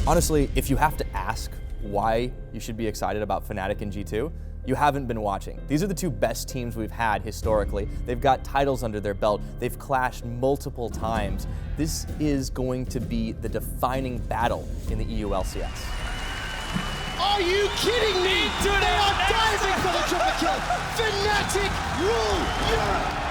Honestly, if you have to ask why you should be excited about Fnatic and G2, you haven't been watching. These are the two best teams we've had historically. They've got titles under their belt. They've clashed multiple times. This is going to be the defining battle in the EU LCS. Are you kidding me? They are diving for the triple kill. Fnatic rule Europe.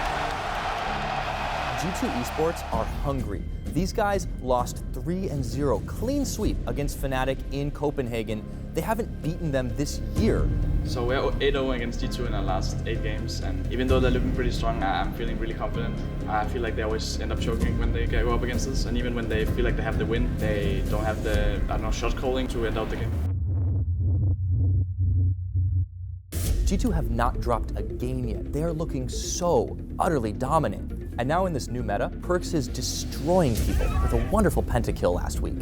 G2 Esports are hungry. These guys lost 3-0, clean sweep against Fnatic in Copenhagen. They haven't beaten them this year. So we're 8-0 against G2 in our last 8 games, and even though they're looking pretty strong, I'm feeling really confident. I feel like they always end up choking when they go up against us, and even when they feel like they have the win, they don't have the, shot calling to end out the game. G2 have not dropped a game yet. They are looking so utterly dominant. And now in this new meta, PerkZ is destroying people with a wonderful pentakill last week.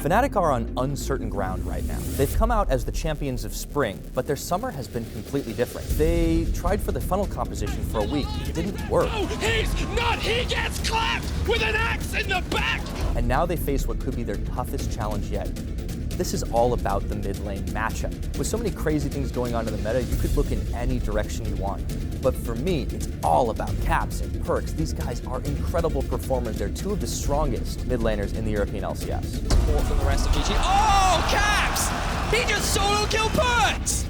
Fnatic are on uncertain ground right now. They've come out as the champions of spring, but their summer has been completely different. They tried for the funnel composition for a week. It didn't work. Oh, he gets clapped with an axe in the back! And now they face what could be their toughest challenge yet. This is all about the mid lane matchup. With so many crazy things going on in the meta, you could look in any direction you want. But for me, it's all about Caps and PerkZ. These guys are incredible performers. They're two of the strongest mid laners in the European LCS. Support from the rest of GG. Oh, Caps! He just solo killed PerkZ!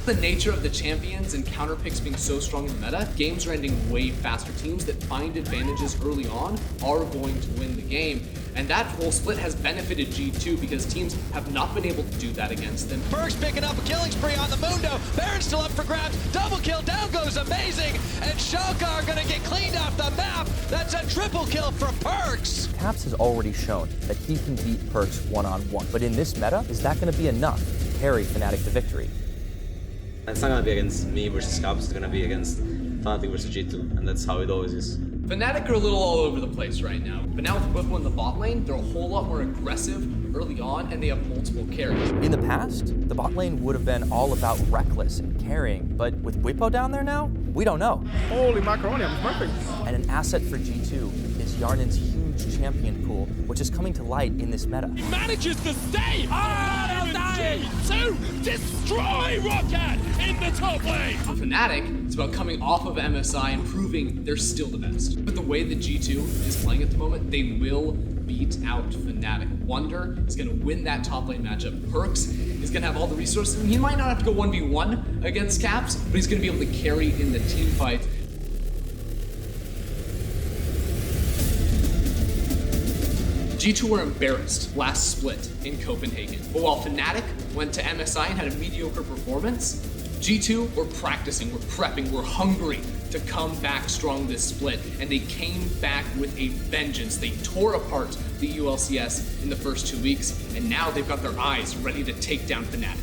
The nature of the champions and counter picks being so strong in the meta, games are ending way faster. Teams that find advantages early on are going to win the game. And that whole split has benefited G2 because teams have not been able to do that against them. PerkZ picking up a killing spree on the Mundo. Baron's still up for grabs. Double kill, down goes Amazing. And Sjokz are gonna get cleaned off the map. That's a triple kill for PerkZ. Caps has already shown that he can beat PerkZ one-on-one. But in this meta, is that gonna be enough to carry Fnatic to victory? It's not gonna be against me versus Caps, it's gonna be against Fnatic versus G2, and that's how it always is. Fnatic are a little all over the place right now, but now with Bwipo in the bot lane, they're a whole lot more aggressive early on, and they have multiple carries. In the past, the bot lane would have been all about reckless and carrying, but with Bwipo down there now, we don't know. Holy macaroni, I'm perfect. And an asset for G2 is Hjärnan's huge champion pool, which is coming to light in this meta. He manages to stay. G2 destroy Rakan in the top lane. For Fnatic, it's about coming off of MSI and proving they're still the best. But the way that G2 is playing at the moment, they will beat out Fnatic. Wunder is going to win that top lane matchup. PerkZ is going to have all the resources, and he might not have to go 1v1 against Caps, but he's going to be able to carry in the team fight. G2 were embarrassed last split in Copenhagen, but while Fnatic went to MSI and had a mediocre performance, G2 were practicing, were prepping, were hungry to come back strong this split, and they came back with a vengeance. They tore apart the ULCS in the first 2 weeks, and now they've got their eyes ready to take down Fnatic.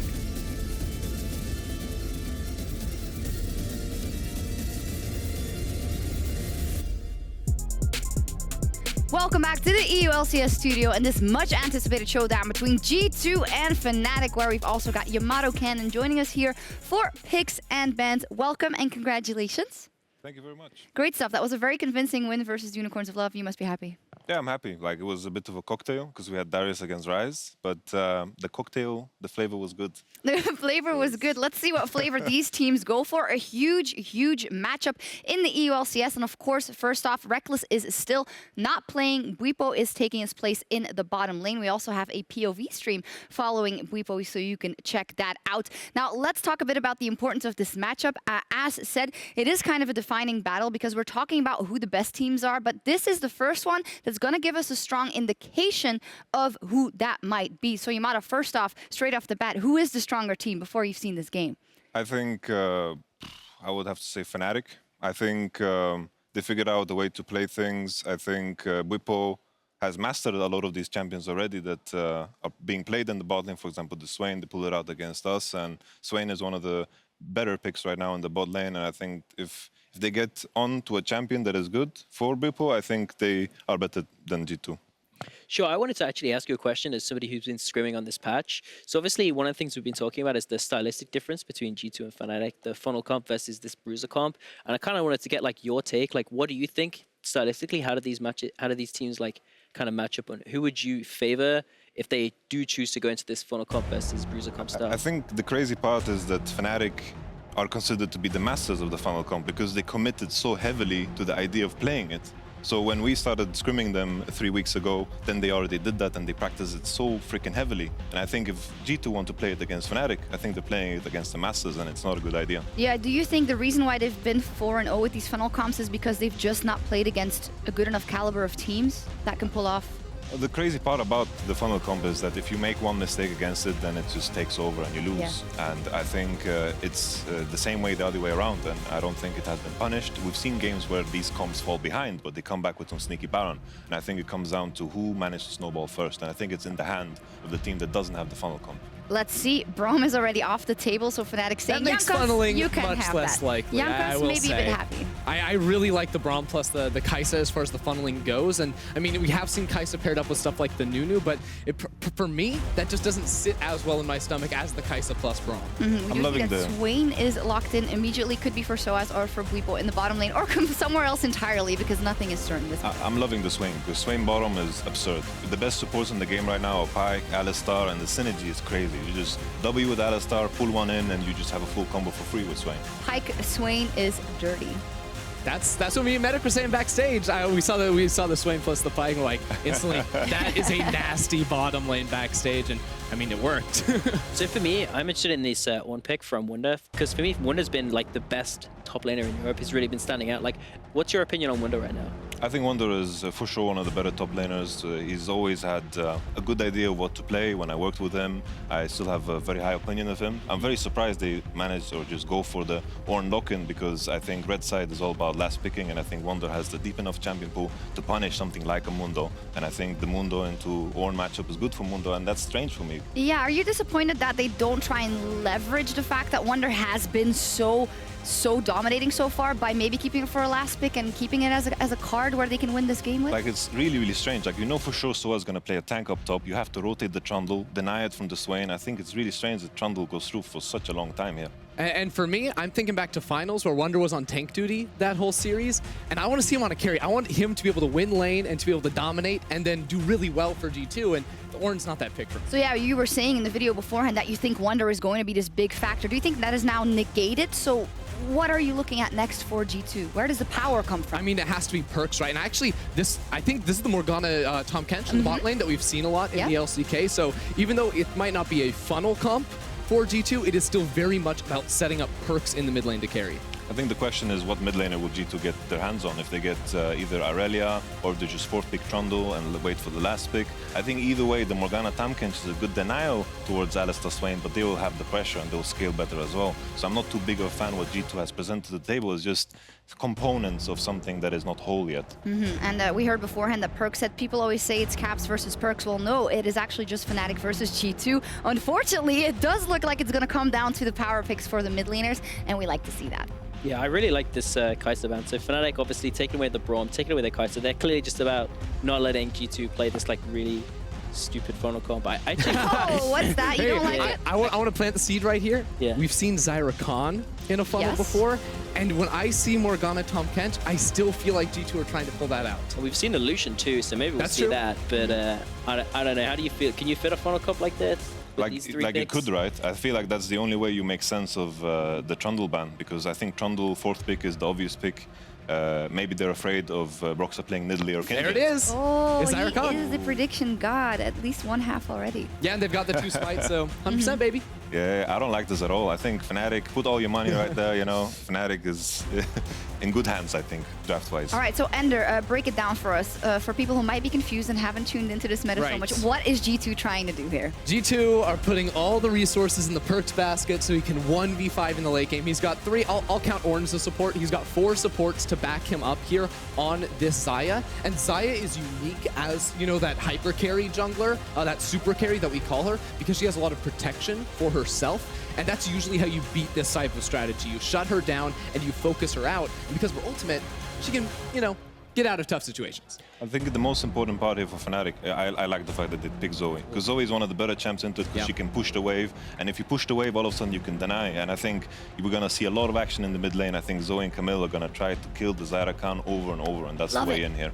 Welcome back to the EU LCS studio and this much anticipated showdown between G2 and Fnatic, where we've also got YamatoCannon joining us here for picks and bans. Welcome and congratulations. Thank you very much. Great stuff. That was a very convincing win versus Unicorns of Love. You must be happy. Yeah, I'm happy. Like, it was a bit of a cocktail because we had Darius against Ryze, but the cocktail, the flavor was good. The flavor was good. Let's see what flavor these teams go for. A huge, huge matchup in the EU LCS. And of course, first off, Reckless is still not playing. Bwipo is taking his place in the bottom lane. We also have a POV stream following Bwipo, so you can check that out. Now, let's talk a bit about the importance of this matchup. As said, it is kind of a defining battle because we're talking about who the best teams are, but this is the first one that's going to give us a strong indication of who that might be. So Yamato, first off, straight off the bat, who is the stronger team before you've seen this game? I think I would have to say Fnatic. I think they figured out a way to play things. I think Bwipo has mastered a lot of these champions already that are being played in the bot lane. For example, the Swain, they pulled it out against us, and Swain is one of the better picks right now in the bot lane. And I think if they get on to a champion that is good for Bwipo, I think they are better than G2. Sure, I wanted to actually ask you a question as somebody who's been scrimming on this patch. So obviously one of the things we've been talking about is the stylistic difference between G2 and Fnatic, the funnel comp versus this bruiser comp. And I kind of wanted to get like your take, like what do you think stylistically, how do these teams like kind of match up on? Who would you favor if they do choose to go into this final comp versus Bruiser comp style? I think the crazy part is that Fnatic are considered to be the masters of the final comp because they committed so heavily to the idea of playing it. So when we started scrimming them 3 weeks ago, then they already did that and they practiced it so freaking heavily. And I think if G2 want to play it against Fnatic, I think they're playing it against the masters and it's not a good idea. Yeah, do you think the reason why they've been 4-0 with these funnel comps is because they've just not played against a good enough caliber of teams that can pull off? The crazy part about the funnel comp is that if you make one mistake against it, then it just takes over and you lose. Yeah. And I think it's the same way the other way around, and I don't think it has been punished. We've seen games where these comps fall behind, but they come back with some sneaky Baron. And I think it comes down to who managed to snowball first, and I think it's in the hand of the team that doesn't have the funnel comp. Let's see. Braum is already off the table, so Fnatic saying, that makes Jankos, funneling you can much have less that. likely. I Jankos will maybe say. a bit happy. I really like the Braum plus the Kai'Sa as far as the funneling goes. And I mean, we have seen Kai'Sa paired up with stuff like the Nunu, but for me, that just doesn't sit as well in my stomach as the Kai'Sa plus Braum. I'm loving the... Swain is locked in immediately, could be for sOAZ or for Bwipo in the bottom lane, or somewhere else entirely, because nothing is certain this I'm loving the Swain, because Swain bottom is absurd. The best supports in the game right now are Pyke, Alistar, and the synergy is crazy. You just W with Alistar, pull one in, and you just have a full combo for free with Swain. Pyke Swain is dirty. That's what me and Medic were saying backstage. We saw the Swain plus the Pyke, like instantly. That is a nasty bottom lane backstage, and I mean it worked. So for me, I'm interested in this one pick from Wunder, because for me, Wunder's been like the best top laner in Europe. He's really been standing out. Like, what's your opinion on Wunder right now? I think Wunder is for sure one of the better top laners. He's always had a good idea of what to play. When I worked with him, I still have a very high opinion of him. I'm very surprised they managed or just go for the Ornn lock-in, because I think red side is all about last picking, and I think Wunder has the deep enough champion pool to punish something like a Mundo. And I think the Mundo into Ornn matchup is good for Mundo, and that's strange for me. Yeah, are you disappointed that they don't try and leverage the fact that Wunder has been so dominating so far by maybe keeping it for a last pick and keeping it as a card where they can win this game with? Like, it's really, really strange. Like, you know for sure sOAZ is going to play a tank up top. You have to rotate the Trundle, deny it from the Swain. I think it's really strange that Trundle goes through for such a long time here. And for me, I'm thinking back to finals where Wunder was on tank duty that whole series, and I want to see him on a carry. I want him to be able to win lane and to be able to dominate and then do really well for G2, and Ornn's not that pick for me. So yeah, you were saying in the video beforehand that you think Wunder is going to be this big factor. Do you think that is now negated? So what are you looking at next for G2? Where does the power come from? I mean, it has to be PerkZ, right? And actually, I think this is the Morgana Tahm Kench in the bot lane that we've seen a lot in the LCK. So even though it might not be a funnel comp for G2, it is still very much about setting up PerkZ in the mid lane to carry. I think the question is what mid laner will G2 get their hands on. If they get either Aurelia, or if they just fourth pick Trundle and wait for the last pick. I think either way, the Morgana Tahm Kench is a good denial towards Alistar Swain, but they will have the pressure and they'll scale better as well. So I'm not too big of a fan what G2 has presented to the table. It's just components of something that is not whole yet. And we heard beforehand that PerkZ said people always say it's Caps versus PerkZ. Well, no, it is actually just Fnatic versus G2. Unfortunately, it does look like it's going to come down to the power picks for the mid laners, and we like to see that. Yeah, I really like this Kai'Sa ban. So Fnatic obviously taking away the Braum, taking away the Kai'Sa. They're clearly just about not letting G2 play this like really stupid funnel comp. I actually... Oh, what's that? You don't like it? I want to plant the seed right here. Yeah. We've seen Rakan in a funnel before, and when I see Morgana Tahm Kench, I still feel like G2 are trying to pull that out. We've seen the Lucian too, so maybe we'll see that. But I don't know. How do you feel? Can you fit a funnel comp like this? Like it could, right? I feel like that's the only way you make sense of the Trundle ban, because I think Trundle fourth pick is the obvious pick. Maybe they're afraid of Broxah playing Nidalee or Kench. There it is. Oh, It's he Rakan. is the prediction god. At least one half already. Yeah, and they've got the 2 smites, so 100%, baby. Yeah, I don't like this at all. I think Fnatic, put all your money right there, you know. Fnatic is in good hands, I think, draft-wise. All right, so Ender, break it down for us. For people who might be confused and haven't tuned into this meta so much, what is G2 trying to do here? G2 are putting all the resources in the PerkZ basket so he can 1v5 in the late game. He's got 3, I'll count Ornn as a support. He's got 4 supports to back him up here on this Xayah. And Xayah is unique as, you know, that hyper carry jungler, that super carry that we call her, because she has a lot of protection for herself. And that's usually how you beat this type of strategy. You shut her down and you focus her out. And because we're ultimate, she can, you know, get out of tough situations. I think the most important part here for Fnatic, I like the fact that they pick Zoe. Because Zoe is one of the better champs into it because she can push the wave. And if you push the wave, all of a sudden you can deny. And I think we're going to see a lot of action in the mid lane. I think Zoe and Camille are going to try to kill the Rakan over and over. And that's the way in here.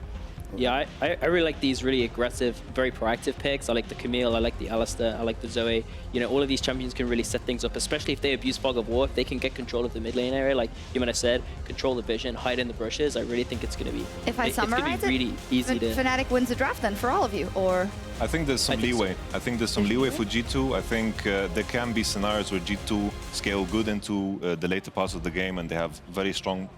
Yeah, I really like these really aggressive, very proactive picks. I like the Camille, I like the Alistar, I like the Zoe. You know, all of these champions can really set things up, especially if they abuse Fog of War. If they can get control of the mid lane area, like Yamana said, control the vision, hide in the bushes. I really think it's going to be. If I summarize it, really easy to. Fnatic wins the draft then for all of you, or? I think there's some leeway. I think there's some leeway for G2. I think there can be scenarios where G2 scale good into the later parts of the game and they have very strong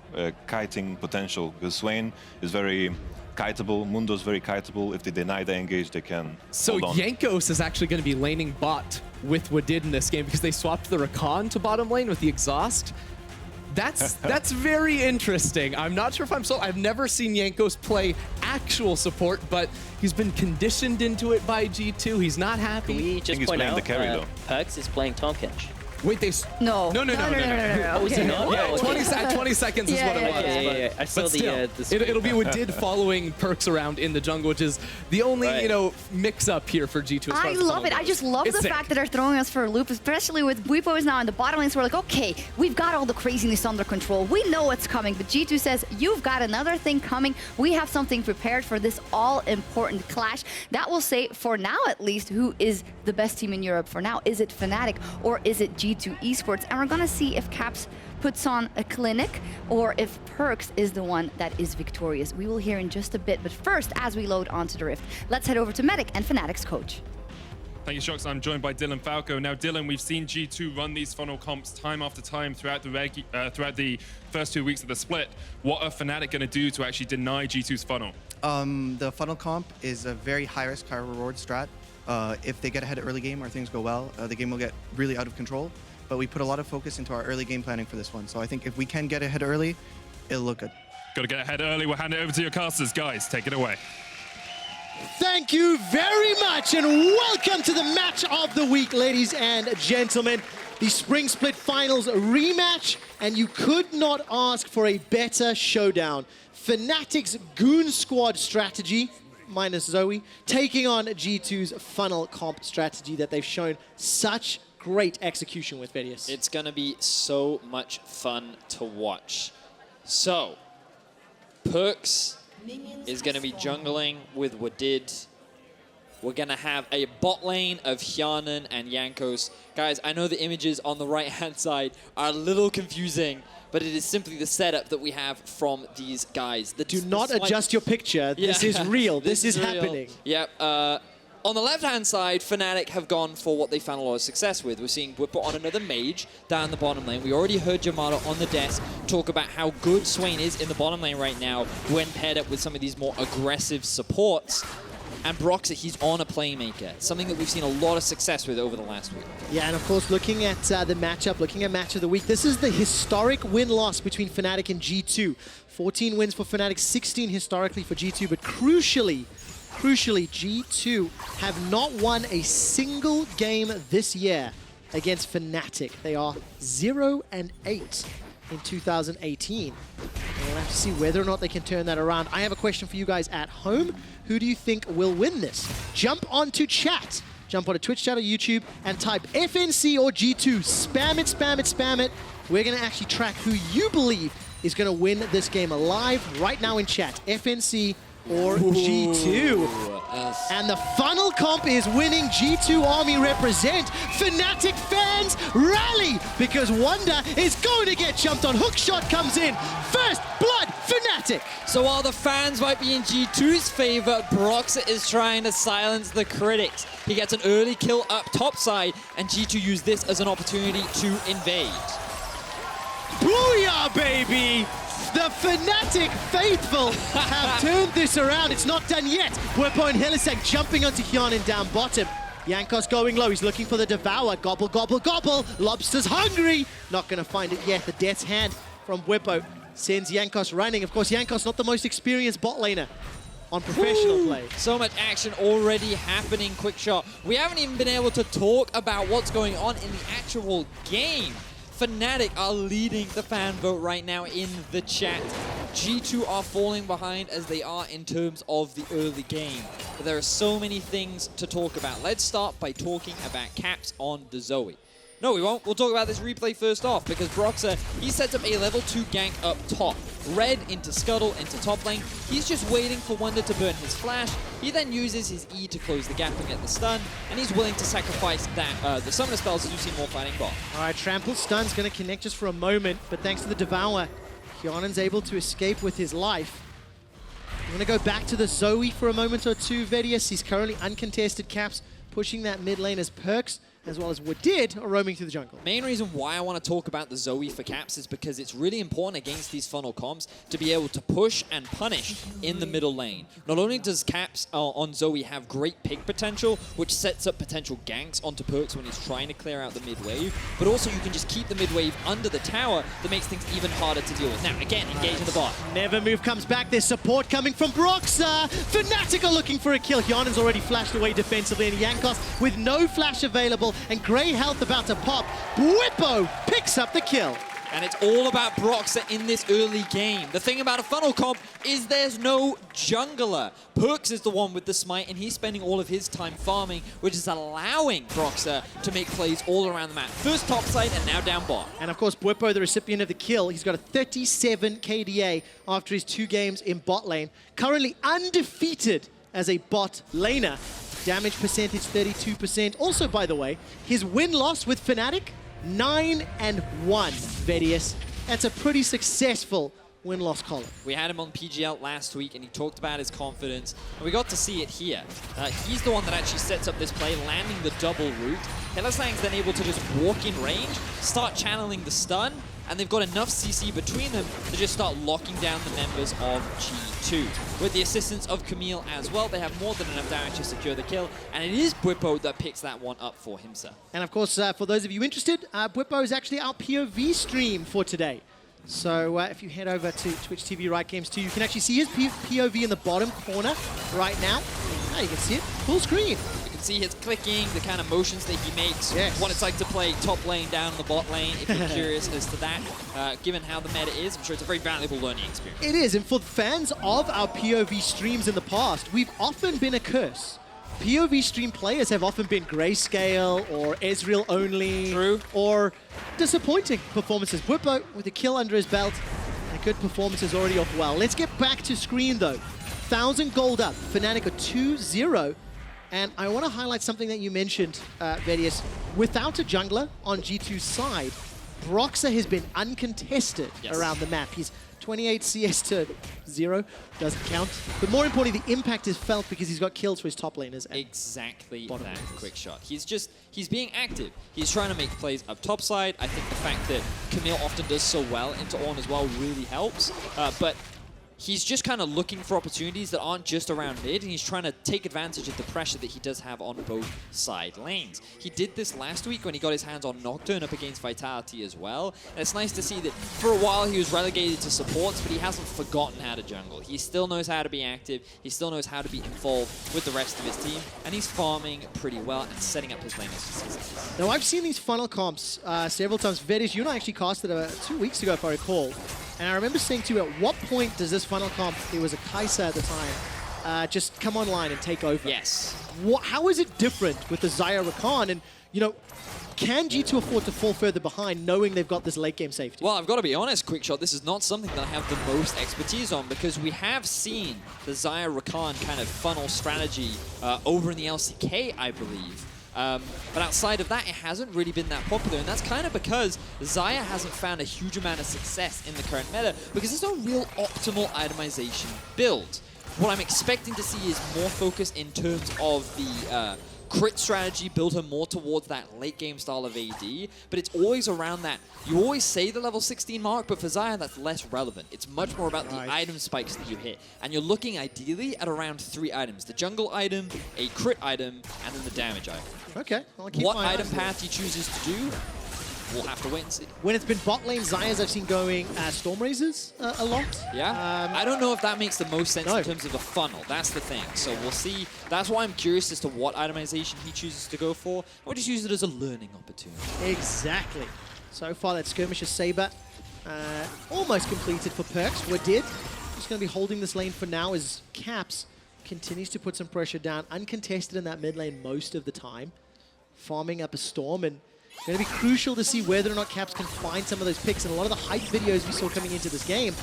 kiting potential. Because Swain is very kiteable, Mundo is very kiteable. If they deny the engage, they can So Jankos is actually going to be laning bot with Wadid in this game because they swapped the Rakan to bottom lane with the exhaust. That's very interesting. I'm not sure if I'm sold. I've never seen Jankos play actual support, but he's been conditioned into it by G2. He's not happy. Can we just point out the carry, PerkZ is playing Tahm Kench. Wait, they... No. No. Oh, is he not? Yeah, 20 seconds is what it was. Yeah. I saw it'll be Wadid following PerkZ around in the jungle, which is the only, you know, mix-up here for G2. I love it. I just love the fact that they're throwing us for a loop, especially with Bwipo is now in the bottom lane. So we're like, okay, we've got all the craziness under control. We know what's coming, but G2 says, you've got another thing coming. We have something prepared for this all-important clash. That will say, for now at least, who is the best team in Europe for now. Is it Fnatic or is it G2 Esports? And we're gonna see if Caps puts on a clinic or if PerkZ is the one that is victorious. We will hear in just a bit, but first, as we load onto the Rift, let's head over to Medic and Fnatic's coach. Thank you, Sjokz. I'm joined by Dylan Falco. Now, Dylan, we've seen G2 run these funnel comps time after time throughout the first 2 weeks of the split. What are Fnatic going to do to actually deny G2's funnel? The funnel comp is a very high-risk, high-reward strat. If they get ahead early game or things go well, the game will get really out of control. But we put a lot of focus into our early game planning for this one. So I think if we can get ahead early, it'll look good. Got to get ahead early. We'll hand it over to your casters. Guys, take it away. Thank you very much, and welcome to the match of the week, ladies and gentlemen. The Spring Split Finals rematch, and you could not ask for a better showdown. Fnatic's Goon Squad strategy, minus Zoe, taking on G2's funnel comp strategy that they've shown such great execution with Vedius. It's going to be so much fun to watch. So, PerkZ is going to be jungling with Wadid. We're going to have a bot lane of Hjärnan and Jankos. Guys, I know the images on the right-hand side are a little confusing, but it is simply the setup that we have from these guys. Do not adjust your picture. This is real. This is happening. Yep. On the left-hand side, Fnatic have gone for what they found a lot of success with. We're seeing Bwipo on another mage down the bottom lane. We already heard Yamato on the desk talk about how good Swain is in the bottom lane right now when paired up with some of these more aggressive supports. And Broxah, he's on a playmaker, something that we've seen a lot of success with over the last week. Yeah, and of course, looking at the matchup, looking at match of the week, this is the historic win-loss between Fnatic and G2. 14 wins for Fnatic, 16 historically for G2, but crucially, G2 have not won a single game this year against Fnatic. They are 0-8 in 2018. We'll have to see whether or not they can turn that around. I have a question for you guys at home. Who do you think will win this? Jump onto chat. Jump onto Twitch chat or YouTube and type FNC or G2. Spam it, spam it, spam it. We're going to actually track who you believe is going to win this game live right now in chat. FNC or G2. And the funnel comp is winning. G2 Army represent. Fnatic fans rally because Wunder is going to get jumped on. Hookshot comes in. First blood, Fnatic. So while the fans might be in G2's favor, Broxah is trying to silence the critics. He gets an early kill up topside, and G2 use this as an opportunity to invade. Booyah, baby! The Fnatic faithful have turned this around. It's not done yet. Bwipo and Hylissang jumping onto Hjärnan down bottom. Jankos going low. He's looking for the Devour. Gobble, gobble, gobble. Lobster's hungry. Not going to find it yet. The Death's Hand from Bwipo sends Jankos running. Of course, Jankos not the most experienced bot laner on professional play. So much action already happening, Quickshot. We haven't even been able to talk about what's going on in the actual game. Fnatic are leading the fan vote right now in the chat. G2 are falling behind as they are in terms of the early game. But there are so many things to talk about. Let's start by talking about caps on the Zoe. No, we won't. We'll talk about this replay first off, because Broxah, he sets up a level 2 gank up top. Red into Scuttle, into top lane. He's just waiting for Wunder to burn his flash. He then uses his E to close the gap and get the stun, and he's willing to sacrifice that the summoner spells as you see more fighting bot. All right, Trample Stun's going to connect just for a moment, but thanks to the Devour, Hjärnan's able to escape with his life. I'm going to go back to the Zoe for a moment or two, Vedius. He's currently uncontested caps, pushing that mid lane as PerkZ, as well as Wadid, are roaming through the jungle. Main reason why I want to talk about the Zoe for caps is because it's really important against these funnel comps to be able to push and punish in the middle lane. Not only does caps on Zoe have great pick potential, which sets up potential ganks onto PerkZ when he's trying to clear out the mid wave, but also you can just keep the mid wave under the tower that makes things even harder to deal with. Now, again, engage in the bot. Never move comes back. There's support coming from Broxah. Fnatic are looking for a kill. Hjärnan's already flashed away defensively, and Jankos with no flash available and grey health about to pop. Bwipo picks up the kill. And it's all about Broxah in this early game. The thing about a funnel comp is there's no jungler. PerkZ is the one with the smite, and he's spending all of his time farming, which is allowing Broxah to make plays all around the map. First top side, and now down bot. And of course, Bwipo, the recipient of the kill, he's got a 37 KDA after his 2 games in bot lane. Currently undefeated as a bot laner. Damage percentage 32%. Also, by the way, his win-loss with Fnatic, 9-1, Vedius. That's a pretty successful win-loss column. We had him on PGL last week, and he talked about his confidence, and we got to see it here. He's the one that actually sets up this play, landing the double root. Hylissang's then able to just walk in range, start channeling the stun, and they've got enough CC between them to just start locking down the members of G2. With the assistance of Camille as well, they have more than enough damage to secure the kill, and it is Bwipo that picks that one up for himself. And of course, for those of you interested, Bwipo is actually our POV stream for today. So if you head over to Twitch TV Right Games 2, you can actually see his POV in the bottom corner right now. Now you can see it, full screen. You can see his clicking, the kind of motions that he makes, yes. What it's like to play top lane down the bot lane, if you're curious as to that. Given how the meta is, I'm sure it's a very valuable learning experience. It is, and for fans of our POV streams in the past, we've often been a curse. POV stream players have often been Grayscale or Ezreal only. True. Or disappointing performances. Bwipo with a kill under his belt and a good performance is already off well. Let's get back to screen though. 1,000 gold up. Fnatic are 2-0. And I want to highlight something that you mentioned, Vedius. Without a jungler on G2's side, Broxah has been uncontested around the map. He's 28 CS to 0, doesn't count. But more importantly, the impact is felt because he's got kills for his top laners. Exactly that, Quickshot. He's being active. He's trying to make plays up top side. I think the fact that Camille often does so well into Ornn as well really helps. But he's just kind of looking for opportunities that aren't just around mid, and he's trying to take advantage of the pressure that he does have on both side lanes. He did this last week when he got his hands on Nocturne up against Vitality as well, and it's nice to see that for a while he was relegated to supports, but he hasn't forgotten how to jungle. He still knows how to be active, he still knows how to be involved with the rest of his team, and he's farming pretty well and setting up his laners for success. Now, I've seen these funnel comps several times. Vedius, you and I actually casted 2 weeks ago, if I recall. And I remember saying to you, at what point does this funnel comp, it was a Kai'Sa at the time, just come online and take over? Yes. How is it different with the Xayah Rakan? And, you know, can G2 afford to fall further behind knowing they've got this late game safety? Well, I've got to be honest, Quickshot, this is not something that I have the most expertise on because we have seen the Xayah Rakan kind of funnel strategy over in the LCK, I believe. But outside of that, it hasn't really been that popular, and that's kind of because Xayah hasn't found a huge amount of success in the current meta because there's no real optimal itemization build. What I'm expecting to see is more focus in terms of the crit strategy, build her more towards that late game style of AD, but it's always around that. You always say the level 16 mark, but for Xayah, that's less relevant. It's much more about the item spikes that you hit, and you're looking ideally at around 3 items. The jungle item, a crit item, and then the damage item. Okay. What item path he chooses to do, we'll have to wait and see. When it's been bot lane Xayahs, I've seen going Storm Razors a lot. Yeah. I don't know if that makes the most sense in terms of a funnel. That's the thing. So we'll see. That's why I'm curious as to what itemization he chooses to go for. We'll just use it as a learning opportunity. Exactly. So far, that Skirmisher Saber almost completed for PerkZ. Wadid just going to be holding this lane for now as Caps continues to put some pressure down. Uncontested in that mid lane most of the time. Farming up a Storm, and going to be crucial to see whether or not Caps can find some of those picks. And a lot of the hype videos we saw coming into this game,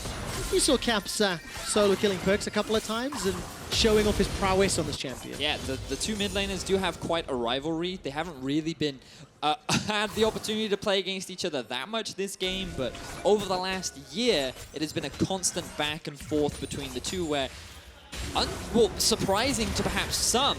we saw Caps solo killing PerkZ a couple of times and showing off his prowess on this champion. Yeah, the two mid laners do have quite a rivalry. They haven't really been had the opportunity to play against each other that much this game, but over the last year, it has been a constant back and forth between the two where, well, surprising to perhaps some,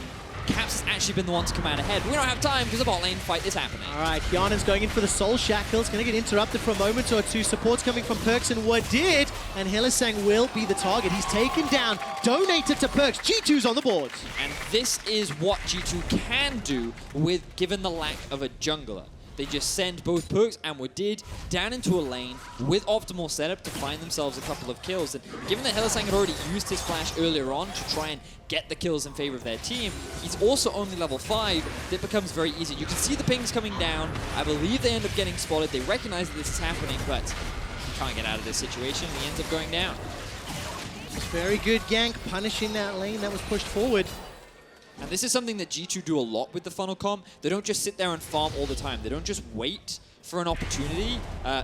Caps has actually been the one to come out ahead. We don't have time because the bot lane fight is happening. All right, Hjärnan's going in for the Soul Shackles. Going to get interrupted for a moment or two. Support's coming from PerkZ and Wadid, and Hylissang will be the target. He's taken down, donated to PerkZ. G2's on the board. And this is what G2 can do with given the lack of a jungler. They just send both PerkZ and Wadid down into a lane with optimal setup to find themselves a couple of kills. And given that Hylissang had already used his flash earlier on to try and get the kills in favor of their team, he's also only level 5. It becomes very easy. You can see the pings coming down. I believe they end up getting spotted. They recognize that this is happening, but he can't get out of this situation. He ends up going down. Very good gank, punishing that lane that was pushed forward. And this is something that G2 do a lot with the funnel comp. They don't just sit there and farm all the time. They don't just wait for an opportunity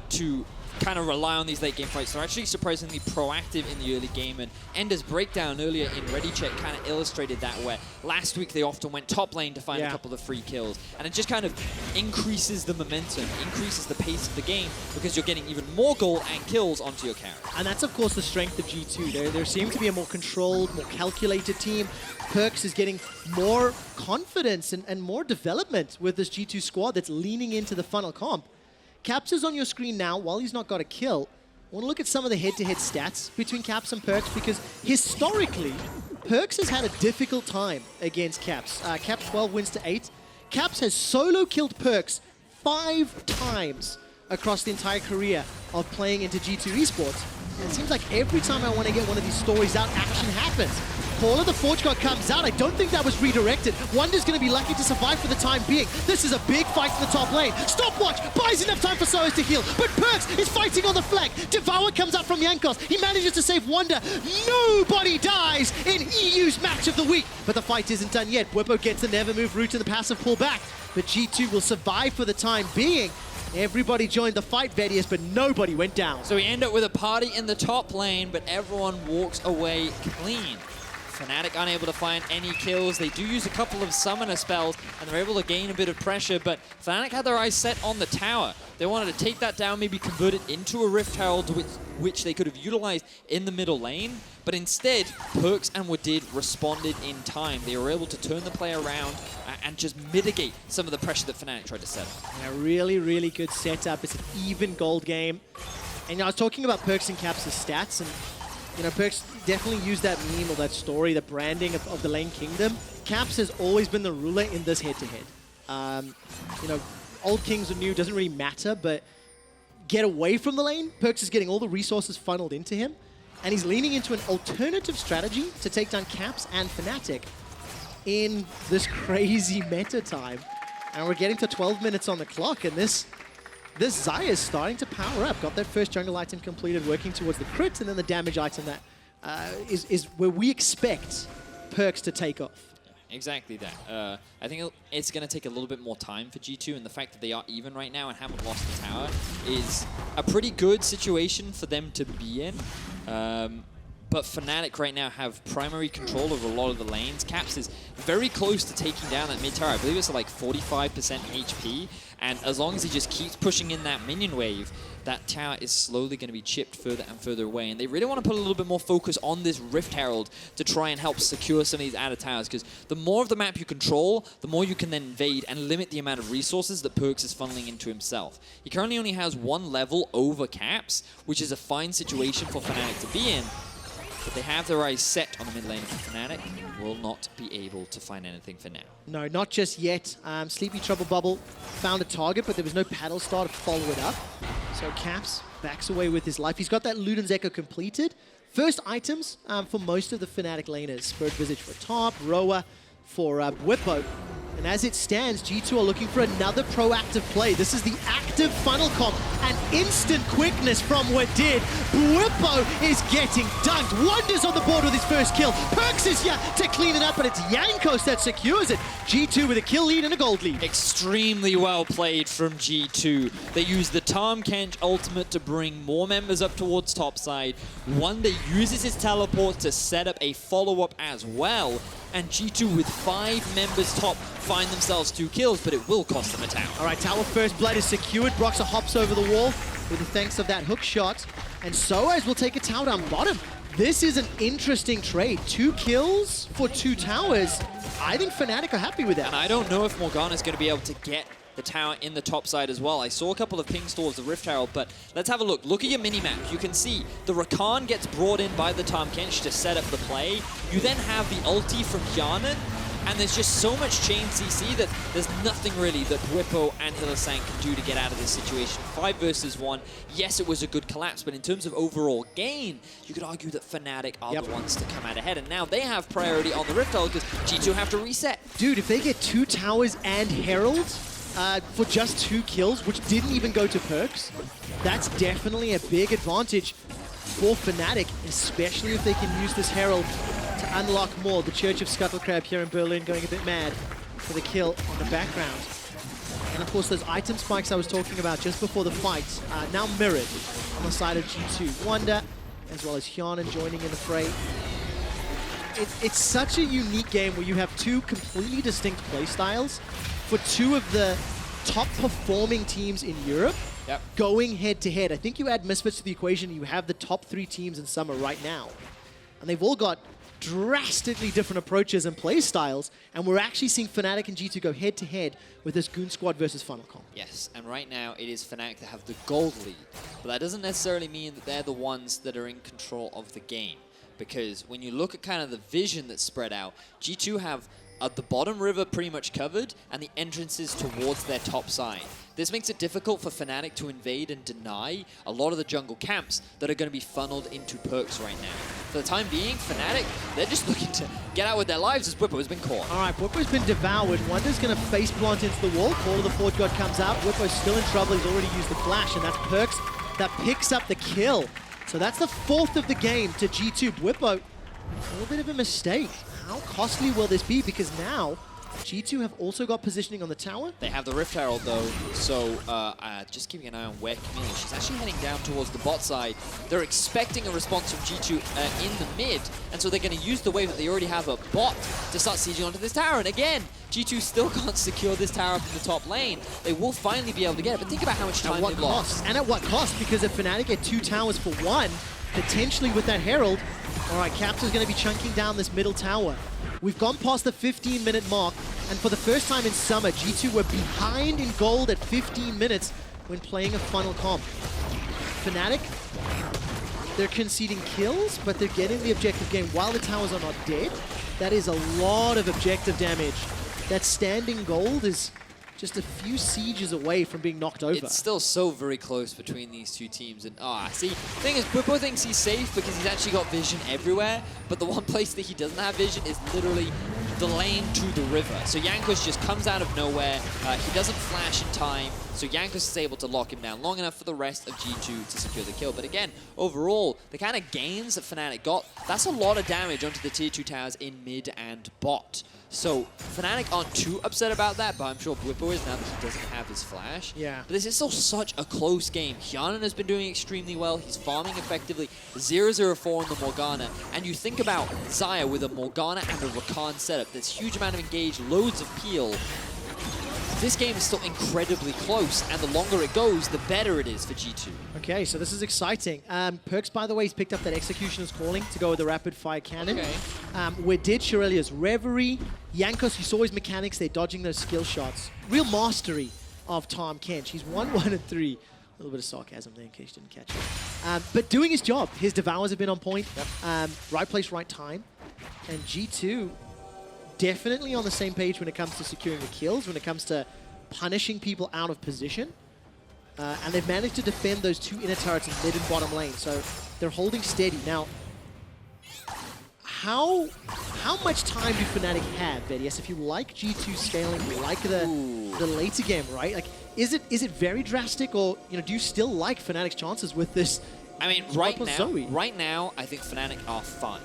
to kind of rely on these late game fights. They're actually surprisingly proactive in the early game, and Ender's breakdown earlier in Ready Check kind of illustrated that, where last week they often went top lane to find a couple of free kills, and it just kind of increases the momentum, increases the pace of the game, because you're getting even more gold and kills onto your carry. And that's of course the strength of G2. There seems to be a more controlled, more calculated team. PerkZ is getting more confidence and more development with this G2 squad that's leaning into the funnel comp. Caps is on your screen now while he's not got a kill. I want to look at some of the head-to-head stats between Caps and PerkZ, because historically, PerkZ has had a difficult time against Caps. Caps 12 wins to 8. Caps has solo killed PerkZ 5 times across the entire career of playing into G2 Esports. And it seems like every time I want to get one of these stories out, action happens. Call of the Forge God comes out. I don't think that was redirected. Wunder's going to be lucky to survive for the time being. This is a big fight in the top lane. Stopwatch buys enough time for sOAZ to heal, but PerkZ is fighting on the flank. Devour comes up from Jankos. He manages to save Wunder. Nobody dies in EU's match of the week, but the fight isn't done yet. Bwipo gets the never move route and the passive pullback, but G2 will survive for the time being. Everybody joined the fight, Vedius, but nobody went down. So we end up with a party in the top lane, but everyone walks away clean. Fnatic unable to find any kills. They do use a couple of summoner spells, and they're able to gain a bit of pressure, but Fnatic had their eyes set on the tower. They wanted to take that down, maybe convert it into a Rift Herald, which they could have utilized in the middle lane, but instead, PerkZ and Wadid responded in time. They were able to turn the play around and just mitigate some of the pressure that Fnatic tried to set up. Yeah, really, really good setup. It's an even gold game. And I was talking about PerkZ and Caps' stats, and PerkZ definitely used that meme or that story, the branding of the lane kingdom. Caps has always been the ruler in this head-to-head. Old kings or new doesn't really matter, but get away from the lane. PerkZ is getting all the resources funneled into him, and he's leaning into an alternative strategy to take down Caps and Fnatic in this crazy meta time. And we're getting to 12 minutes on the clock, and this Xayah is starting to power up. Got that first jungle item completed, working towards the crit, and then the damage item that is where we expect PerkZ to take off. Exactly that. I think it's going to take a little bit more time for G2, and the fact that they are even right now and haven't lost the tower is a pretty good situation for them to be in. But Fnatic right now have primary control over a lot of the lanes. Caps is very close to taking down that mid tower. I believe it's at like 45% HP. And as long as he just keeps pushing in that minion wave, that tower is slowly going to be chipped further and further away. And they really want to put a little bit more focus on this Rift Herald to try and help secure some of these outer towers. Because the more of the map you control, the more you can then invade and limit the amount of resources that PerkZ is funneling into himself. He currently only has 1 level over Caps, which is a fine situation for Fnatic to be in. But they have their eyes set on the mid lane of Fnatic. Will not be able to find anything for now. No, not just yet. Sleepy Trouble Bubble found a target, but there was no paddle star to follow it up. So Caps backs away with his life. He's got that Luden's Echo completed. First items for most of the Fnatic laners. Bird Visage for top, Roa for Bwipo. And as it stands, G2 are looking for another proactive play. This is the active funnel comp and instant quickness from Wadid. Bwipo is getting dunked. Wunder's on the board with his first kill. PerkZ is here to clean it up, and it's Jankos that secures it. G2 with a kill lead and a gold lead. Extremely well played from G2. They use the Tahm Kench ultimate to bring more members up towards topside. Wunder uses his teleport to set up a follow-up as well. And G2 with 5 members top find themselves 2 kills, but it will cost them a tower. All right, tower first blood is secured. Broxah hops over the wall with the thanks of that hook shot. And sOAZ will take a tower down bottom. This is an interesting trade. 2 kills for 2 towers. I think Fnatic are happy with that. And I don't know if Morgana is going to be able to get the tower in the top side as well. I saw a couple of pings towards the Rift Herald, but let's have a look. Look at your mini-map. You can see the Rakan gets brought in by the Tahm Kench to set up the play. You then have the ulti from Hjärnan, and there's just so much chain CC that there's nothing really that Bwipo and Hylissang can do to get out of this situation. 5 versus 1. Yes, it was a good collapse, but in terms of overall gain, you could argue that Fnatic are the ones to come out ahead, and now they have priority on the Rift Herald because G2 have to reset. Dude, if they get 2 towers and Heralds, for just 2 kills, which didn't even go to PerkZ, that's definitely a big advantage for Fnatic, especially if they can use this Herald to unlock more. The Church of Scuttlecrab here in Berlin going a bit mad for the kill on the background. And of course those item spikes I was talking about just before the fight, now mirrored on the side of G2. Wunder, as well as Hjärnan joining in the fray. It's such a unique game where you have 2 completely distinct playstyles for 2 of the top performing teams in Europe going head to head. I think you add Misfits to the equation, you have the top 3 teams in Summer right now. And they've all got drastically different approaches and play styles, and we're actually seeing Fnatic and G2 go head to head with this Goon Squad versus Funnel Comp. Yes, and right now it is Fnatic that have the gold lead, but that doesn't necessarily mean that they're the ones that are in control of the game, because when you look at kind of the vision that's spread out, G2 have the bottom river pretty much covered and the entrances towards their top side. This makes it difficult for Fnatic to invade and deny a lot of the jungle camps that are going to be funneled into PerkZ right now. For the time being, Fnatic, they're just looking to get out with their lives as Bwipo has been caught. All right, Bwipo's been devoured. Wunder's going to face plant into the wall. Call of the Forge God comes out. Bwipo's still in trouble. He's already used the flash, and that's PerkZ that picks up the kill. So that's the 4th of the game to G2. Bwipo, a little bit of a mistake. How costly will this be? Because now G2 have also got positioning on the tower. They have the Rift Herald though, so just keeping an eye on where Camille is. She's actually heading down towards the bot side. They're expecting a response from G2 in the mid, and so they're going to use the wave that they already have a bot to start sieging onto this tower. And again, G2 still can't secure this tower up in the top lane. They will finally be able to get it, but think about how much time they've lost. And at what cost? Because if Fnatic get 2 towers for 1, potentially with that Herald, all right, Caps is going to be chunking down this middle tower. We've gone past the 15-minute mark, and for the first time in Summer, G2 were behind in gold at 15 minutes when playing a funnel comp. Fnatic, they're conceding kills, but they're getting the objective game while the towers are not dead. That is a lot of objective damage. That standing gold is just a few sieges away from being knocked over. It's still so very close between these 2 teams. And see, the thing is, Bwipo thinks he's safe because he's actually got vision everywhere, but the one place that he doesn't have vision is literally the lane to the river. So Jankos just comes out of nowhere. He doesn't flash in time, so Jankos is able to lock him down long enough for the rest of G2 to secure the kill. But again, overall, the kind of gains that Fnatic got, that's a lot of damage onto the tier 2 towers in mid and bot. So Fnatic aren't too upset about that, but I'm sure Bwipo is now that he doesn't have his flash. Yeah. But this is still such a close game. Hjärnan has been doing extremely well. He's farming effectively. 0-0-4 on the Morgana. And you think about Xayah with a Morgana and a Rakan setup. There's huge amount of engage, loads of peel. This game is still incredibly close, and the longer it goes, the better it is for G2. Okay, so this is exciting. PerkZ, by the way, he's picked up that Executioner's Calling to go with the rapid fire cannon. Okay. Wadid Shirelia's Reverie. Jankos, you saw his mechanics there, dodging those skill shots. Real mastery of Tahm Kench. He's 1-1-3. A little bit of sarcasm there in case you didn't catch it. But doing his job. His Devours have been on point. Right place, right time. And G2 definitely on the same page when it comes to securing the kills, when it comes to punishing people out of position. And they've managed to defend those 2 inner turrets in mid and bottom lane. So they're holding steady. Now, how How much time do Fnatic have, Vedius? If you like G2 scaling, you like the later game, right? Like, is it very drastic, or do you still like Fnatic's chances with this? I mean, right now, I think Fnatic are fine.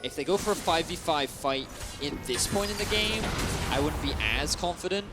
If they go for a 5v5 fight in this point in the game, I wouldn't be as confident.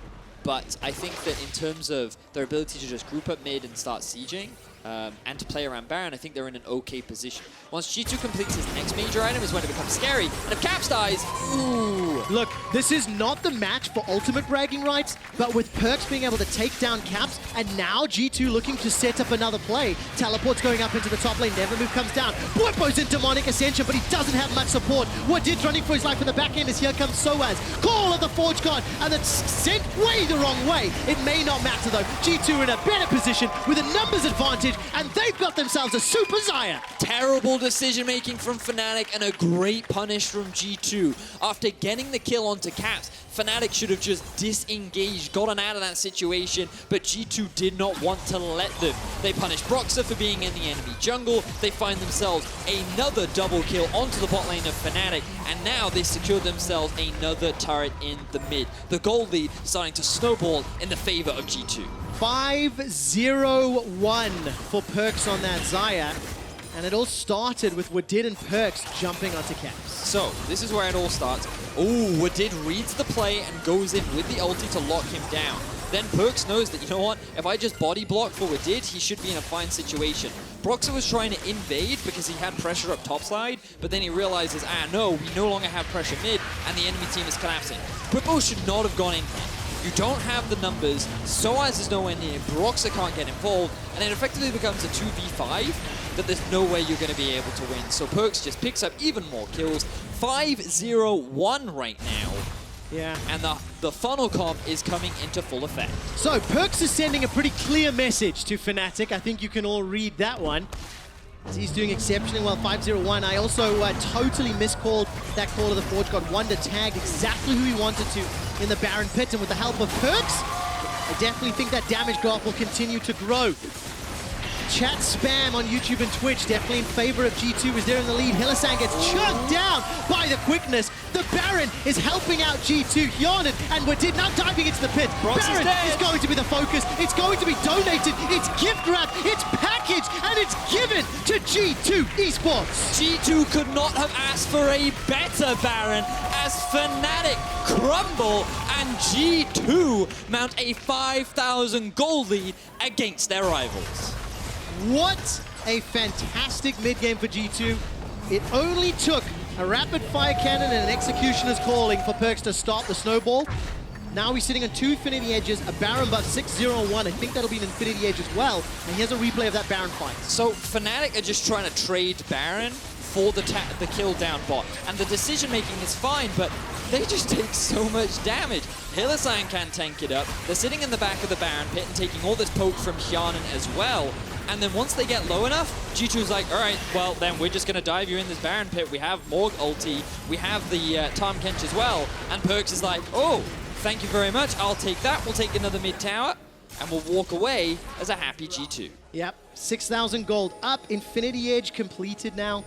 But I think that in terms of their ability to just group up mid and start sieging, and to play around Baron, I think they're in an okay position. Once G2 completes his next major item is when it becomes scary. And if Caps dies, ooh! Look, this is not the match for ultimate bragging rights, but with PerkZ being able to take down Caps, and now G2 looking to set up another play. Teleport's going up into the top lane, Nevermove comes down. Bwipo's in Demonic Ascension, but he doesn't have much support. Wadid running for his life in the back end as here comes sOAZ. Call of the Forge God, and it's sent way the wrong way. It may not matter though. G2 in a better position with a numbers advantage, and they've got themselves a super Xayah. Terrible decision-making from Fnatic and a great punish from G2. After getting the kill onto Caps, Fnatic should have just disengaged, gotten out of that situation, but G2 did not want to let them. They punish Broxah for being in the enemy jungle. They find themselves another double kill onto the bot lane of Fnatic, and now they secure themselves another turret in the mid. The gold lead starting to snowball in the favor of G2. 5-0-1 for PerkZ on that Xayah. And it all started with Wadid and PerkZ jumping onto Caps. So, this is where it all starts. Ooh, Wadid reads the play and goes in with the ulti to lock him down. Then PerkZ knows that, you know what, if I just body block for Wadid, he should be in a fine situation. Broxah was trying to invade because he had pressure up topside, but then he realizes, no, we no longer have pressure mid, and the enemy team is collapsing. Bwipo should not have gone in here. You don't have the numbers, sOAZ is nowhere near, Broxah can't get involved, and it effectively becomes a 2v5 that there's no way you're going to be able to win. So PerkZ just picks up even more kills. 5-0-1 right now. Yeah. And the funnel comp is coming into full effect. So PerkZ is sending a pretty clear message to Fnatic. I think you can all read that one. He's doing exceptionally well, 5-0-1. I also totally miscalled that call of the Forge God. Wunder tagged exactly who he wanted to in the Baron pit, and with the help of PerkZ, I definitely think that damage graph will continue to grow. Chat spam on YouTube and Twitch definitely in favor of G2 as they're in the lead. Hylissang gets chugged down by the quickness. The Baron is helping out G2. Hjärnan and Wadid now diving into the pit. Baron is going to be the focus. It's going to be donated. It's gift wrapped. It's packaged. And it's given to G2 Esports. G2 could not have asked for a better Baron as Fnatic crumble and G2 mount a 5,000 gold lead against their rivals. What a fantastic mid-game for G2. It only took a rapid-fire cannon and an executioner's calling for PerkZ to start the snowball. Now he's sitting on 2 Infinity Edges, a Baron buff, 6-0-1. I think that'll be an Infinity Edge as well. And here's a replay of that Baron fight. So Fnatic are just trying to trade Baron for the kill down bot. And the decision-making is fine, but they just take so much damage. Hylissang can tank it up. They're sitting in the back of the Baron pit and taking all this poke from Hjärnan as well. And then once they get low enough, G2's like, all right, well, then we're just going to dive you in this Baron pit. We have Morg ulti. We have the Tahm Kench as well. And PerkZ is like, oh, thank you very much. I'll take that. We'll take another mid tower. And we'll walk away as a happy G2. Yep, 6,000 gold up. Infinity Edge completed now.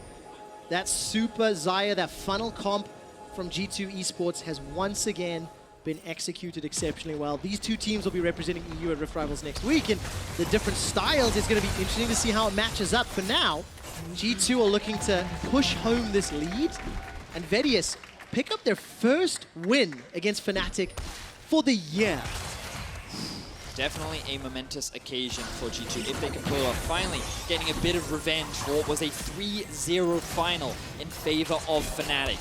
That super Xayah, that funnel comp from G2 Esports has once again been executed exceptionally well. These two teams will be representing EU at Rift Rivals next week, and the different styles is going to be interesting to see how it matches up. For now, G2 are looking to push home this lead, and Vedius pick up their first win against Fnatic for the year. Definitely a momentous occasion for G2 if they can pull off finally getting a bit of revenge for what was a 3-0 final in favor of Fnatic.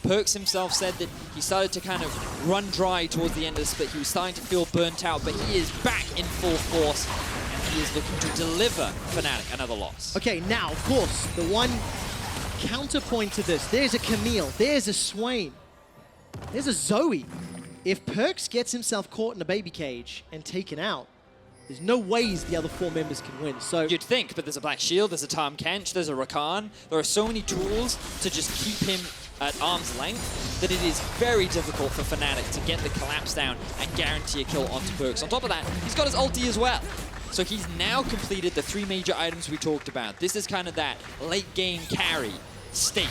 PerkZ himself said that he started to kind of run dry towards the end of the split. He was starting to feel burnt out, but he is back in full force, and he is looking to deliver Fnatic another loss. Okay, now, of course, the one counterpoint to this, there's a Camille, there's a Swain, there's a Zoe. If PerkZ gets himself caught in a baby cage and taken out, there's no ways the other 4 members can win. So you'd think, but there's a Black Shield, there's a Tahm Kench, there's a Rakan. There are so many tools to just keep him at arm's length that it is very difficult for Fnatic to get the collapse down and guarantee a kill onto PerkZ. On top of that, he's got his ulti as well. So he's now completed the 3 major items we talked about. This is kind of that late game carry. state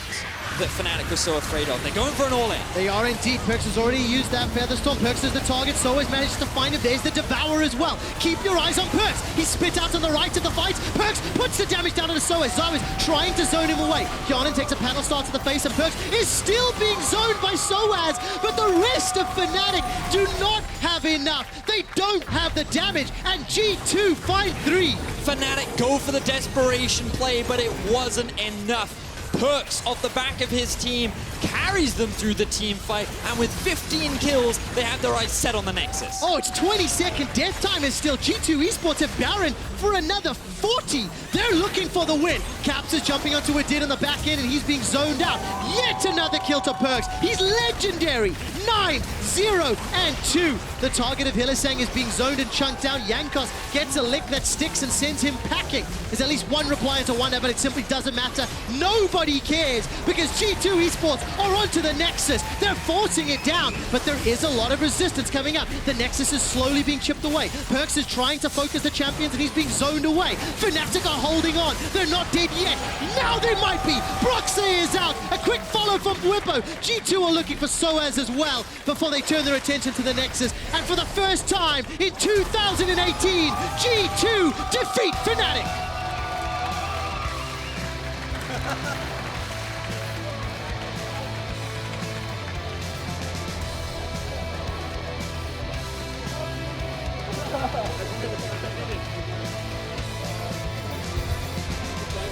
that Fnatic was so afraid of. They're going for an all-in. They are indeed. PerkZ has already used that Featherstorm. PerkZ is the target. sOAZ managed to find him. There's the Devourer as well. Keep your eyes on PerkZ. He spit out on the right of the fight. PerkZ puts the damage down on the sOAZ. sOAZ trying to zone him away. Hjärnan takes a panel start to the face, and PerkZ is still being zoned by sOAZ. But the rest of Fnatic do not have enough. They don't have the damage, and G2 find 3. Fnatic go for the desperation play, but it wasn't enough. PerkZ off the back of his team carries them through the team fight, and with 15 kills, they have their eyes set on the Nexus. Oh, it's 20-second death time, and still G2 Esports have Baron for another 40. They're looking for the win. Caps is jumping onto Wadid on the back end, and he's being zoned out. Yet another kill to PerkZ. He's legendary. 9-0-2. The target of Hylissang is being zoned and chunked down. Jankos gets a lick that sticks and sends him packing. There's at least one reply into Wunder, but it simply doesn't matter. Nobody cares because G2 Esports are onto the Nexus. They're forcing it down, but there is a lot of resistance coming up. The Nexus is slowly being chipped away. PerkZ is trying to focus the champions, and he's being zoned away. Fnatic are holding on. They're not dead yet. Now they might be. Broxah is out. A quick follow from Bwipo. G2 are looking for sOAZ as well before they turn their attention to the Nexus. And for the first time in 2018, G2 defeat Fnatic.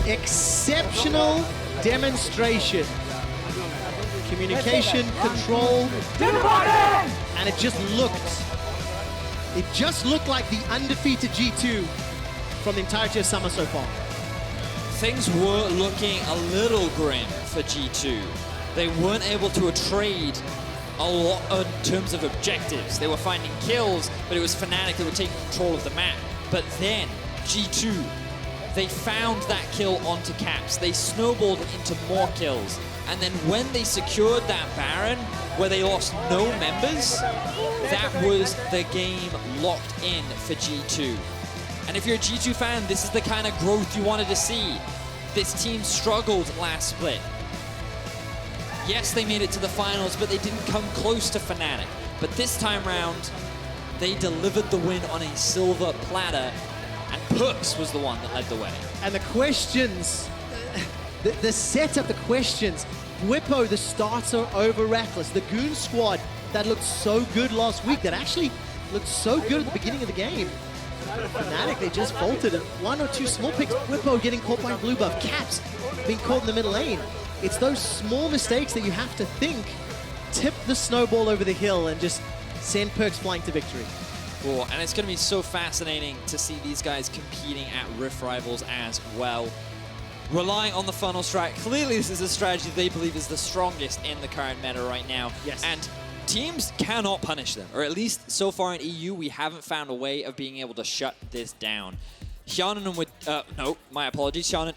Exceptional demonstration. Communication, control, and it just looked like the undefeated G2 from the entirety of summer so far. Things were looking a little grim for G2. They weren't able to trade a lot in terms of objectives. They were finding kills, but it was Fnatic that were taking control of the map. But then G2, they found that kill onto Caps. They snowballed into more kills. And then when they secured that Baron, where they lost no members, that was the game locked in for G2. And if you're a G2 fan, this is the kind of growth you wanted to see. This team struggled last split. Yes, they made it to the finals, but they didn't come close to Fnatic. But this time round, they delivered the win on a silver platter, and PerkZ was the one that led the way. And the questions, the setup, the questions. Bwipo, the starter over Reckless, the Goon squad that looked so good last week, that actually looked so good at the beginning of the game. Fnatic, they just faltered. One or two small picks, Bwipo getting caught by blue buff, Caps being caught in the middle lane. It's those small mistakes that you have to think tip the snowball over the hill and just send PerkZ flying to victory. Cool, and it's going to be so fascinating to see these guys competing at Rift Rivals as well. Relying on the funnel strat. Clearly, this is a strategy they believe is the strongest in the current meta right now. Yes. And teams cannot punish them, or at least so far in EU, we haven't found a way of being able to shut this down. Hjärnan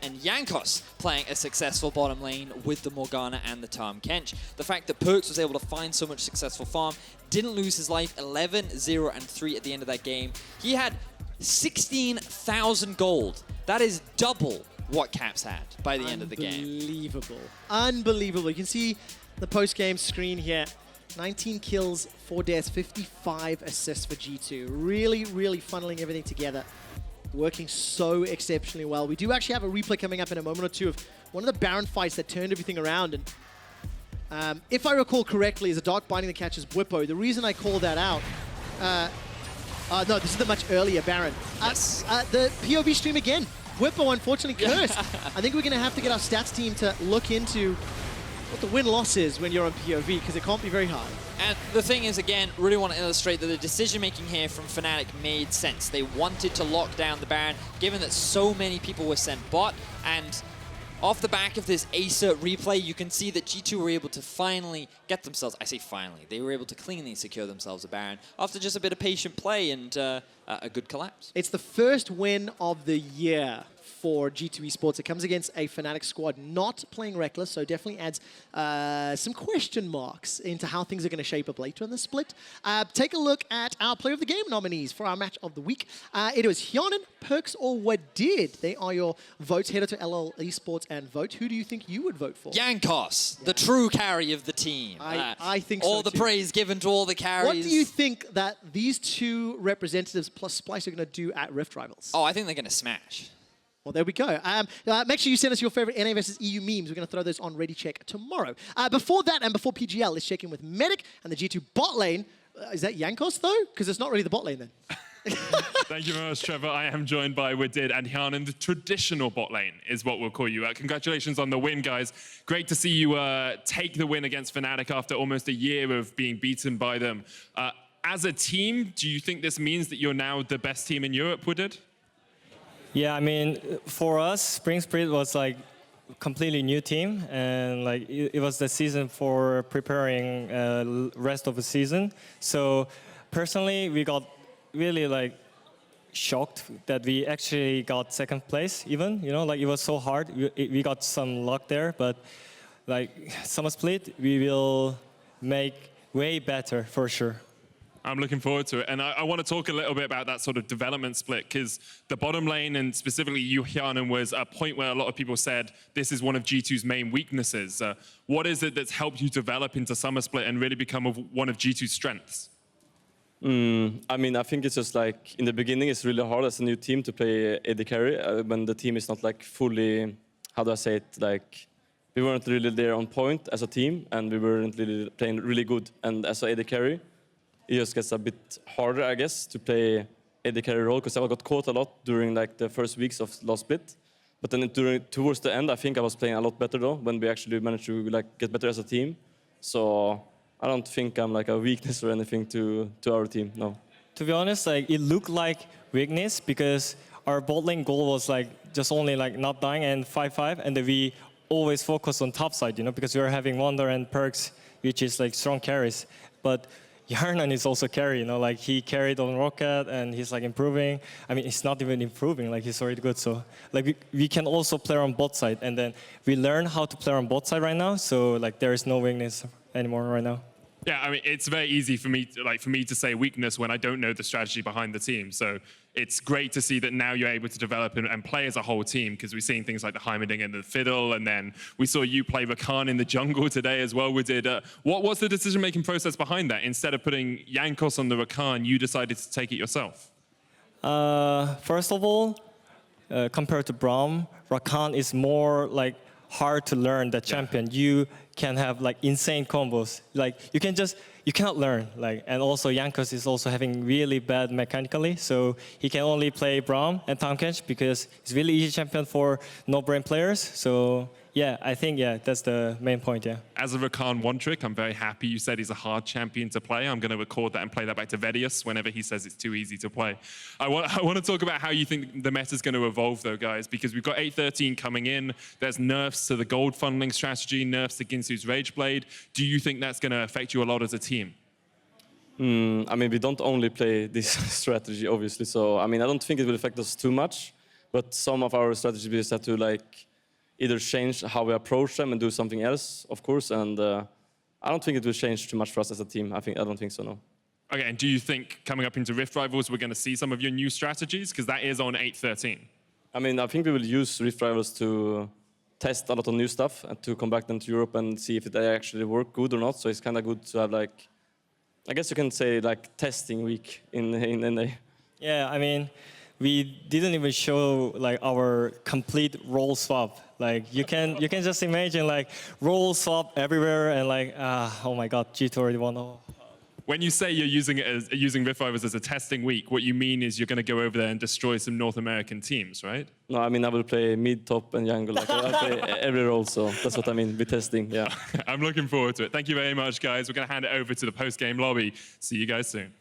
and Jankos playing a successful bottom lane with the Morgana and the Tahm Kench. The fact that PerkZ was able to find so much successful farm, didn't lose his life, 11-0-3 at the end of that game. He had 16,000 gold. That is double what Caps had by the end of the game. Unbelievable. Unbelievable. You can see the post-game screen here. 19 kills, 4 deaths, 55 assists for G2. Really, really funneling everything together. Working so exceptionally well. We do actually have a replay coming up in a moment or two of one of the Baron fights that turned everything around. And if I recall correctly, is a Dark Binding that catches Bwipo. The reason I call that out... no, this is the much earlier Baron. Yes. The POV stream again. Bwipo unfortunately cursed. I think we're going to have to get our stats team to look into what the win-loss is when you're on POV, because it can't be very high. And the thing is, again, really want to illustrate that the decision-making here from Fnatic made sense. They wanted to lock down the Baron, given that so many people were sent bot, and off the back of this Acer replay, you can see that G2 were able to finally get themselves, I say finally, they were able to cleanly secure themselves a Baron after just a bit of patient play and a good collapse. It's the first win of the year for G2 Esports. It comes against a Fnatic squad not playing Reckless, so definitely adds some question marks into how things are going to shape up later in the split. Take a look at our Player of the Game nominees for our match of the week. It was Hjärnan, PerkZ, or Wadid. They are your votes. Head to LL Esports and vote. Who do you think you would vote for? Jankos, the true carry of the team. I think so all the too. praise given to all the carries. What do you think that these two representatives plus Splice are going to do at Rift Rivals? Oh, I think they're going to smash. Well, there we go. Make sure you send us your favorite NA versus EU memes. We're going to throw those on Ready Check tomorrow. Before that and before PGL, let's check in with Medic and the G2 bot lane. Is that Jankos, though? Because it's not really the bot lane, then. Thank you very much, Trevor. I am joined by Wadid and Hjärnan. The traditional bot lane is what we'll call you. Congratulations on the win, guys. Great to see you take the win against Fnatic after almost a year of being beaten by them. As a team, do you think this means that you're now the best team in Europe, Wadid? Yeah, I mean, for us, Spring Split was like a completely new team, and like it was the season for preparing rest of the season. So personally, we got really like shocked that we actually got second place. Even like it was so hard. We got some luck there, but like Summer Split, we will make way better for sure. I'm looking forward to it. And I want to talk a little bit about that sort of development split, because the bottom lane, and specifically you, Hjärnan, was a point where a lot of people said this is one of G2's main weaknesses. What is it that's helped you develop into Summer Split and really become one of G2's strengths? I mean, I think it's just like, in the beginning, it's really hard as a new team to play AD carry when the team is not like fully, how do I say it, like, we weren't really there on point as a team, and we weren't really playing really good. And as an AD carry, it just gets a bit harder, I guess, to play AD carry role, because I got caught a lot during like the first weeks of last split. But then towards the end, I think I was playing a lot better though, when we actually managed to like get better as a team. So I don't think I'm like a weakness or anything to our team, no. To be honest, like it looked like weakness because our bot lane goal was like just only like not dying and 5-5, and then we always focus on top side, because we were having Wunder and PerkZ, which is like strong carries. But Hjärnan is also carry, like he carried on Rocket and he's like improving. I mean, he's not even improving, like he's already good. So like we can also play on bot side, and then we learn how to play on bot side right now. So like there is no weakness anymore right now. Yeah, I mean, it's very easy for me to say weakness when I don't know the strategy behind the team. So it's great to see that now you're able to develop and play as a whole team, because we're seeing things like the Heimerdinger and the fiddle, and then we saw you play Rakan in the jungle today as well. We did. What was the decision-making process behind that? Instead of putting Jankos on the Rakan, you decided to take it yourself. First of all, compared to Braum, Rakan is more like hard to learn the champion. You can have like insane combos. Like you cannot learn. Like, and also Jankos is also having really bad mechanically, so he can only play Braum and Tahm Kench because he's really easy champion for no-brain players. So yeah, I think that's the main point. Yeah. As a Rakan one trick, I'm very happy you said he's a hard champion to play. I'm going to record that and play that back to Vedius whenever he says it's too easy to play. I want to talk about how you think the meta is going to evolve, though, guys, because we've got 8-13 coming in. There's nerfs to the gold funneling strategy, nerfs to Ginsu's Rage Blade. Do you think that's going to affect you a lot as a team? I mean, we don't only play this strategy, obviously. So, I mean, I don't think it will affect us too much. But some of our strategy we just have to, like, either change how we approach them and do something else, of course. And I don't think it will change too much for us as a team. I don't think so, no. Okay, and do you think coming up into Rift Rivals, we're going to see some of your new strategies? Because that is on 8-13. I mean, I think we will use Rift Rivals to test a lot of new stuff and to come back then to Europe and see if they actually work good or not. So it's kind of good to have, like, I guess you can say, like, testing week in NA. Yeah, I mean, we didn't even show like our complete role swap. Like you can just imagine like role swap everywhere, and like oh my god, G2 already won. Oh. When you say you're using Rift Rivals as a testing week, what you mean is you're going to go over there and destroy some North American teams, right? No, I mean I will play mid, top, and jungle. Like I'll play every role, so that's what I mean with testing. Yeah. I'm looking forward to it. Thank you very much, guys. We're going to hand it over to the post-game lobby. See you guys soon.